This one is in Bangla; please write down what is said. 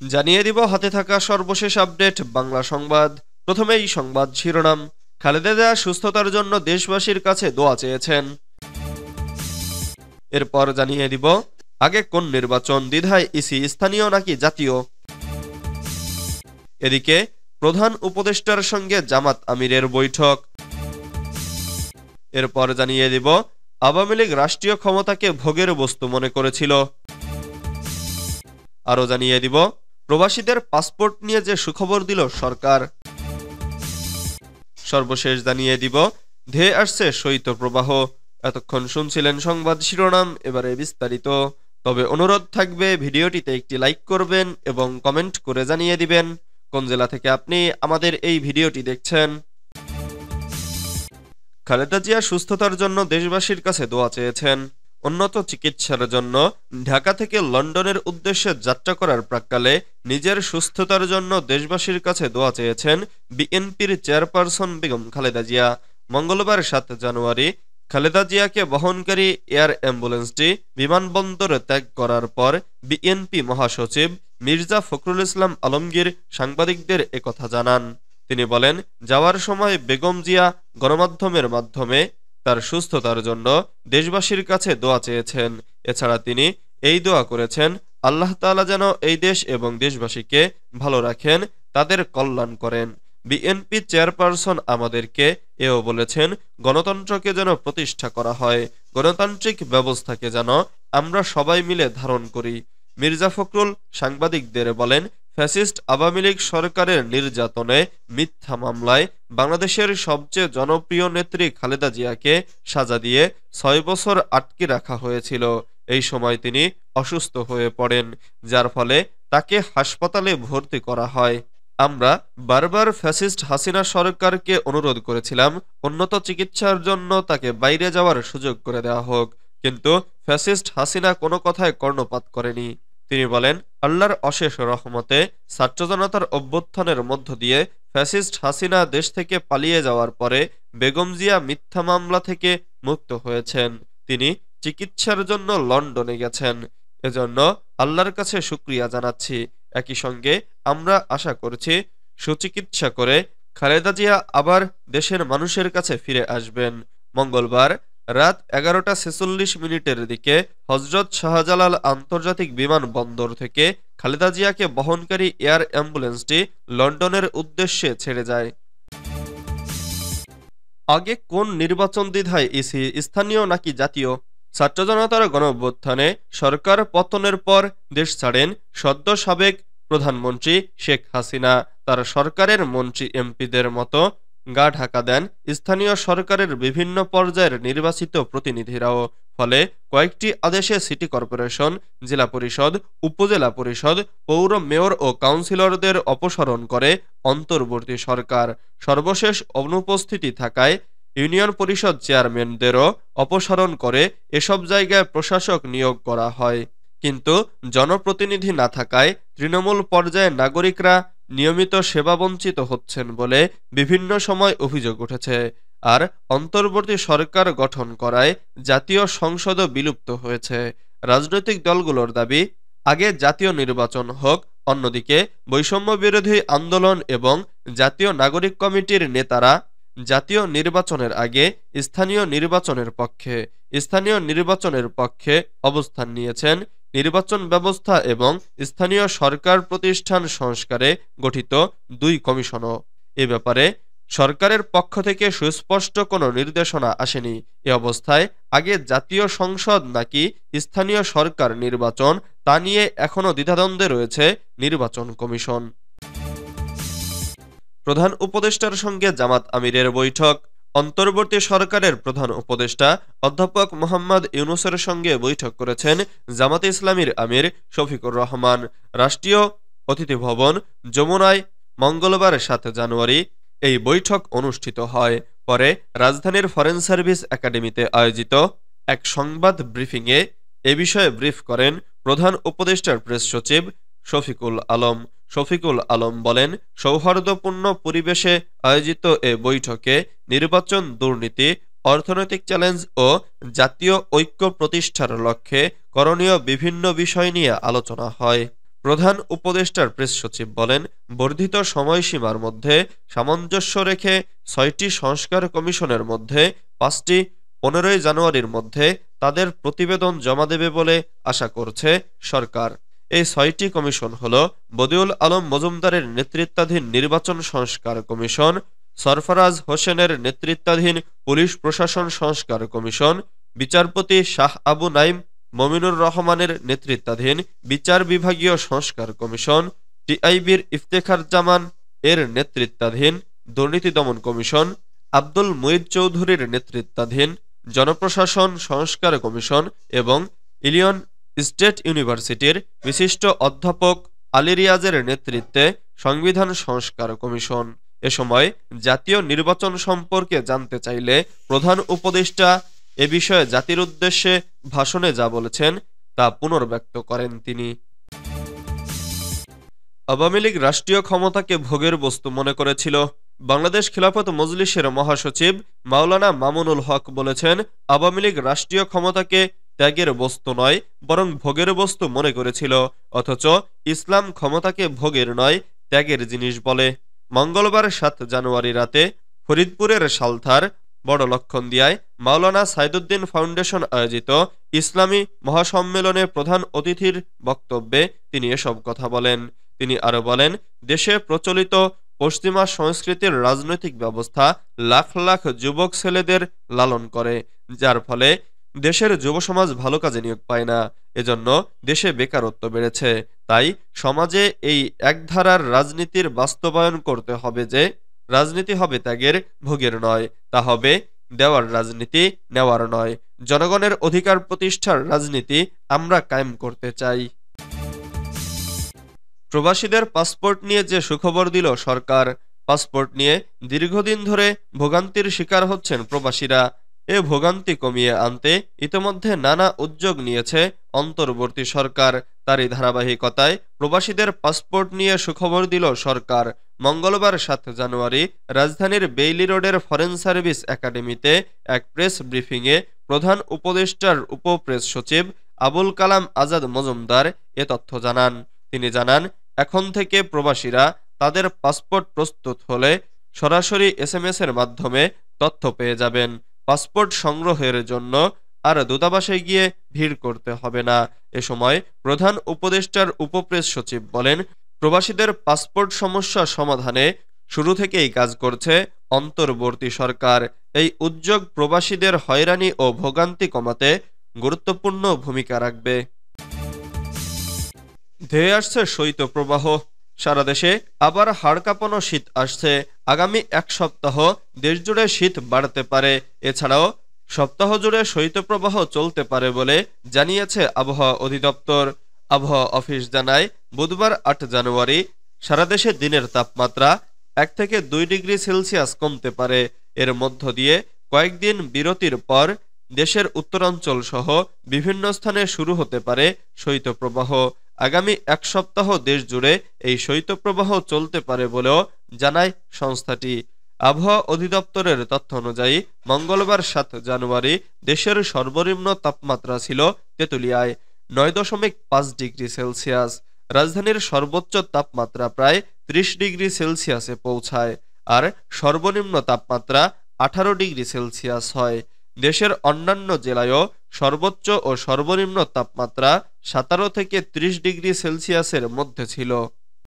জানিয়ে দিব হাতে থাকা সর্বশেষ আপডেট বাংলা সংবাদ। প্রথমেই সংবাদ শিরোনাম। খালেদা জিয়া সুস্থতার জন্য দেশবাসীর কাছে দোয়া চেয়েছেন। এরপর জানিয়ে দিব আগে কোন নির্বাচন, দ্বিধায় ইসি, স্থানীয় নাকি জাতীয়। এদিকে প্রধান উপদেষ্টার সঙ্গে জামাত আমিরের বৈঠক। এরপর জানিয়ে দিব আওয়ামী লীগ রাষ্ট্রীয় ক্ষমতাকে ভোগের বস্তু মনে করেছিল। আরও জানিয়ে দিব প্রবাসীদের পাসপোর্ট নিয়ে যে সুখবর দিল সরকার। সর্বশেষ জানিয়ে দিব ধেয়ে আসছে শৈত্যপ্রবাহ। এতক্ষণ শুনছিলেন সংবাদ শিরোনাম, এবারে বিস্তারিত। তবে অনুরোধ থাকবে ভিডিওটিতে একটি লাইক করবেন এবং কমেন্ট করে জানিয়ে দিবেন কোন জেলা থেকে আপনি আমাদের এই ভিডিওটি দেখছেন। খালেদা জিয়া সুস্থতার জন্য দেশবাসীর কাছে দোয়া চেয়েছেন। উন্নত চিকিৎসার জন্য ঢাকা থেকে লন্ডনের উদ্দেশ্যে যাত্রা করার প্রাক্কালে নিজের সুস্থতার জন্য দেশবাসীর কাছে দোয়া চেয়েছেন বিএনপির চেয়ারপারসন বেগম খালেদা জিয়া। মঙ্গলবার 7 জানুয়ারি খালেদা জিয়াকে বহনকারী এয়ার অ্যাম্বুলেন্সটি বিমানবন্দরে ত্যাগ করার পর বিএনপি মহাসচিব মির্জা ফখরুল ইসলাম আলমগীর সাংবাদিকদের একথা জানান। তিনি বলেন, যাওয়ার সময় বেগম জিয়া গণমাধ্যমের মাধ্যমে তার সুস্থতার জন্য দেশবাসীর কাছে দোয়া চেয়েছেন। এছাড়া তিনি এই দোয়া করেছেন, আল্লাহ তাআলা যেন এই দেশ এবং দেশবাসীকে ভালো রাখেন, তাদের কল্যাণ করেন। বিএনপি চেয়ারপারসন আমাদেরকে এও বলেছেন, গণতন্ত্রকে যেন প্রতিষ্ঠা করা হয়, গণতান্ত্রিক ব্যবস্থাকে যেন আমরা সবাই মিলে ধারণ করি। মির্জা ফখরুল সাংবাদিকদের বলেন, ফ্যাসিস্ট আওয়ামী লীগ সরকারের নির্যাতনে, মিথ্যা মামলায় বাংলাদেশের সবচেয়ে জনপ্রিয় নেত্রী খালেদা জিয়াকে সাজা দিয়ে 6 বছর আটকে রাখা হয়েছিল। এই সময় তিনি অসুস্থ হয়ে পড়েন, যার ফলে তাকে হাসপাতালে ভর্তি করা হয়। আমরা বারবার ফ্যাসিস্ট হাসিনা সরকারকে অনুরোধ করেছিলাম উন্নত চিকিৎসার জন্য তাকে বাইরে যাওয়ার সুযোগ করে দেওয়া হোক, কিন্তু ফ্যাসিস্ট হাসিনা কোনো কথায় কর্ণপাত করেনি। তিনি বলেন, আল্লাহর অশেষ রহমতে ছাত্র জনতার অভ্যুত্থানের মধ্য দিয়ে ফ্যাসিস্ট হাসিনা দেশ থেকে পালিয়ে যাওয়ার পরে বেগম জিয়া মিথ্যা মামলা থেকে মুক্ত হয়েছেন। তিনি চিকিৎসার জন্য লন্ডনে গেছেন। এজন্য আল্লাহর কাছে শুকরিয়া জানাচ্ছি। একই সঙ্গে আমরা আশা করছি সুচিকিৎসা করে খালেদা জিয়া আবার দেশের মানুষের কাছে ফিরে আসবেন। মঙ্গলবার রাত 11টা 46 দিকে হজরত শাহজালাল আন্তর্জাতিক বিমানবন্দর থেকে খালেদা জিয়াকে বহনকারী এয়ার অ্যাম্বুলেন্সটি লন্ডনের উদ্দেশ্যে ছেড়ে যায়। আগে কোন নির্বাচন, দ্বিধায় ইসি, স্থানীয় নাকি জাতীয়। ছাত্র জনতার গণঅভ্যুত্থানে সরকার পতনের পর দেশ ছাড়েন সদ্য সাবেক প্রধানমন্ত্রী শেখ হাসিনা। তার সরকারের মন্ত্রী এমপিদের মতো গা ঢাকা দেন স্থানীয় সরকারের বিভিন্ন পর্যায়ের নির্বাচিত প্রতিনিধিরাও। ফলে কয়েকটি আদেশে সিটি কর্পোরেশন, জেলা পরিষদ, উপজেলা পরিষদ, পৌর মেয়র ও কাউন্সিলরদের অপসারণ করে অন্তর্বর্তী সরকার। সর্বশেষ অনুপস্থিতি থাকায় ইউনিয়ন পরিষদ চেয়ারম্যানদেরও অপসারণ করে এসব জায়গায় প্রশাসক নিয়োগ করা হয়। কিন্তু জনপ্রতিনিধি না থাকায় তৃণমূল পর্যায়ে নাগরিকরা নিয়মিত সেবাবঞ্চিত হচ্ছেন বলে বিভিন্ন সময় অভিযোগ উঠেছে। আর অন্তর্বর্তী সরকার গঠন করায় জাতীয় সংসদও বিলুপ্ত হয়েছে। রাজনৈতিক দলগুলোর দাবি, আগে জাতীয় নির্বাচন হোক। অন্যদিকে বৈষম্য বিরোধী আন্দোলন এবং জাতীয় নাগরিক কমিটির নেতারা জাতীয় নির্বাচনের আগে স্থানীয় নির্বাচনের পক্ষে অবস্থান নিয়েছেন। নির্বাচন ব্যবস্থা এবং স্থানীয় সরকার প্রতিষ্ঠান সংস্কারে গঠিত 2 কমিশনও। এ ব্যাপারে সরকারের পক্ষ থেকে সুস্পষ্ট কোনো নির্দেশনা আসেনি। এ অবস্থায় আগে জাতীয় সংসদ নাকি স্থানীয় সরকার নির্বাচন, তা নিয়ে এখনও দ্বিধাদ্বন্দ্বে রয়েছে নির্বাচন কমিশন। প্রধান উপদেষ্টার সঙ্গে জামাত আমিরের বৈঠক। অন্তর্বর্তী সরকারের প্রধান উপদেষ্টা অধ্যাপক মোহাম্মদ ইউনূসের সঙ্গে বৈঠক করেছেন জামাতে ইসলামীর আমির শফিকুর রহমান। রাষ্ট্রীয় অতিথি ভবন যমুনায় মঙ্গলবার 7 জানুয়ারি এই বৈঠক অনুষ্ঠিত হয়। পরে রাজধানীর ফরেন সার্ভিস একাডেমিতে আয়োজিত এক সংবাদ ব্রিফিংয়ে এ বিষয়ে ব্রিফ করেন প্রধান উপদেষ্টার প্রেস সচিব শফিকুল আলম বলেন, সৌহার্দ্যপূর্ণ পরিবেশে আয়োজিত এ বৈঠকে নির্বাচন, দুর্নীতি, অর্থনৈতিক চ্যালেঞ্জ ও জাতীয় ঐক্য প্রতিষ্ঠার লক্ষ্যে করণীয় বিভিন্ন বিষয় নিয়ে আলোচনা হয়। প্রধান উপদেষ্টার প্রেস সচিব বলেন, বর্ধিত সময়সীমার মধ্যে সামঞ্জস্য রেখে ৬টি সংস্কার কমিশনের মধ্যে ৫টি ১৫ই জানুয়ারির মধ্যে তাদের প্রতিবেদন জমা দেবে বলে আশা করছে সরকার। এই ৬টি কমিশন হল বদিউল আলম মজুমদারের নেতৃত্বাধীন নির্বাচন সংস্কার কমিশন, সরফরাজ হোসেনের নেতৃত্বাধীন পুলিশ প্রশাসন সংস্কার কমিশন, বিচারপতি শাহ আবু নাইম মমিনুর রহমানের নেতৃত্বাধীন বিচার বিভাগীয় সংস্কার কমিশন, টিআইবির ইফতেখার জামান এর নেতৃত্বাধীন দুর্নীতি দমন কমিশন, আব্দুল মুঈদ চৌধুরীর নেতৃত্বাধীন জনপ্রশাসন সংস্কার কমিশন এবং ইলিয়ন স্টেট ইউনিভার্সিটির বিশিষ্ট অধ্যাপক আলী রিয়াজের নেতৃত্বে সংবিধান সংস্কার কমিশন। এ সময় জাতীয় নির্বাচন সম্পর্কে জানতে চাইলে প্রধান উপদেষ্টা এ বিষয়ে জাতির উদ্দেশ্যে ভাষণে যা বলেছেন তা পুনর্ব্যক্ত করেন তিনি। আওয়ামী লীগ রাষ্ট্রীয় ক্ষমতাকে ভোগের বস্তু মনে করেছিল। বাংলাদেশ খিলাফত মজলিসের মহাসচিব মাওলানা মামুনুল হক বলেছেন, আওয়ামী লীগ রাষ্ট্রীয় ক্ষমতাকে ত্যাগের বস্তু নয় বরং ভোগের বস্তু মনে করেছিল, অথচ ইসলাম ক্ষমতাকে ভোগের নয় ত্যাগের জিনিস বলে। মঙ্গলবার ৭ জানুয়ারি রাতে ফরিদপুরের সালথার বড় লক্ষণদিয়ায় মাওলানা সাইদুদ্দিন ফাউন্ডেশন আয়োজিত ইসলামী মহাসম্মেলনে প্রধান অতিথির বক্তব্যে তিনি এসব কথা বলেন। তিনি আরো বলেন, দেশে প্রচলিত পশ্চিমা সংস্কৃতির রাজনৈতিক ব্যবস্থা লাখ লাখ যুবক ছেলেদের লালন করে, যার ফলে দেশের যুব সমাজ ভালো কাজে নিয়োগ পায় না। এজন্য দেশে বেকারত্ব বেড়েছে। তাই সমাজে এই একধারার রাজনীতির বাস্তবায়ন করতে হবে যে রাজনীতি হবে ত্যাগের ভোগের নয়, তা হবে দেওয়ার রাজনীতি, নেওয়ার নয়। জনগণের অধিকার প্রতিষ্ঠার রাজনীতি আমরা কায়েম করতে চাই। প্রবাসীদের পাসপোর্ট নিয়ে যে সুখবর দিল সরকার। পাসপোর্ট নিয়ে দীর্ঘদিন ধরে ভোগান্তির শিকার হচ্ছেন প্রবাসীরা। এ ভোগান্তি কমিয়ে আনতে ইতোমধ্যে নানা উদ্যোগ নিয়েছে অন্তর্বর্তী সরকার। তারই ধারাবাহিকতায় প্রবাসীদের পাসপোর্ট নিয়ে সুখবর দিল সরকার। মঙ্গলবার ৭ জানুয়ারি রাজধানীর বেইলি রোডের ফরেন সার্ভিস একাডেমিতে এক প্রেস ব্রিফিংয়ে প্রধান উপদেষ্টার উপপ্রেস সচিব আবুল কালাম আজাদ মজুমদার এ তথ্য জানান। তিনি জানান, এখন থেকে প্রবাসীরা তাদের পাসপোর্ট প্রস্তুত হলে সরাসরি এসএমএস এর মাধ্যমে তথ্য পেয়ে যাবেন। পাসপোর্ট সংগ্রহের জন্য আর দূতাবাসে গিয়ে ভিড় করতে হবে না। এ সময় প্রধান উপদেষ্টার উপপ্রেস সচিব বলেন, প্রবাসীদের পাসপোর্ট সমস্যা সমাধানে শুরু থেকেই কাজ করছে অন্তর্বর্তী সরকার। এই উদ্যোগ প্রবাসীদের হয়রানি ও ভোগান্তি কমাতে গুরুত্বপূর্ণ ভূমিকা রাখবে। ধেয়ে আসছে শৈত্যপ্রবাহ। সারা দেশে আবার হাড় কাঁপানো শীত আসছে। আগামী এক সপ্তাহ দেশজুড়ে শীত বাড়তে পারে। এছাড়াও সপ্তাহ জুড়ে শৈত্যপ্রবাহ চলতে পারে বলে জানিয়েছে আবহাওয়া অধিদপ্তর। আবহাওয়া অফিস জানায়, বুধবার ৮ জানুয়ারি সারা দেশে দিনের তাপমাত্রা ১ থেকে ২ ডিগ্রি সেলসিয়াস কমতে পারে। এর মধ্য দিয়ে কয়েকদিন বিরতির পর দেশের উত্তরাঞ্চল সহ বিভিন্ন স্থানে শুরু হতে পারে শৈত্যপ্রবাহ। আগামী এক সপ্তাহ দেশ জুড়ে এই শৈত্যপ্রবাহ চলতে পারে বলেও জানায় সংস্থাটি। আবহাওয়া অধিদপ্তরের তথ্য অনুযায়ী মঙ্গলবার ৭ জানুয়ারি দেশের সর্বনিম্ন তাপমাত্রা ছিল তেঁতুলিয়ায় ৯.৫ ডিগ্রি সেলসিয়াস। রাজধানীর সর্বোচ্চ তাপমাত্রা প্রায় ৩০ ডিগ্রি সেলসিয়াসে পৌঁছায়, আর সর্বনিম্ন তাপমাত্রা ১৮ ডিগ্রি সেলসিয়াস হয়। দেশের অন্যান্য জেলায়ও সর্বোচ্চ ও সর্বনিম্ন তাপমাত্রা ১৭ থেকে ৩০ ডিগ্রি সেলসিয়াসের মধ্যে ছিল।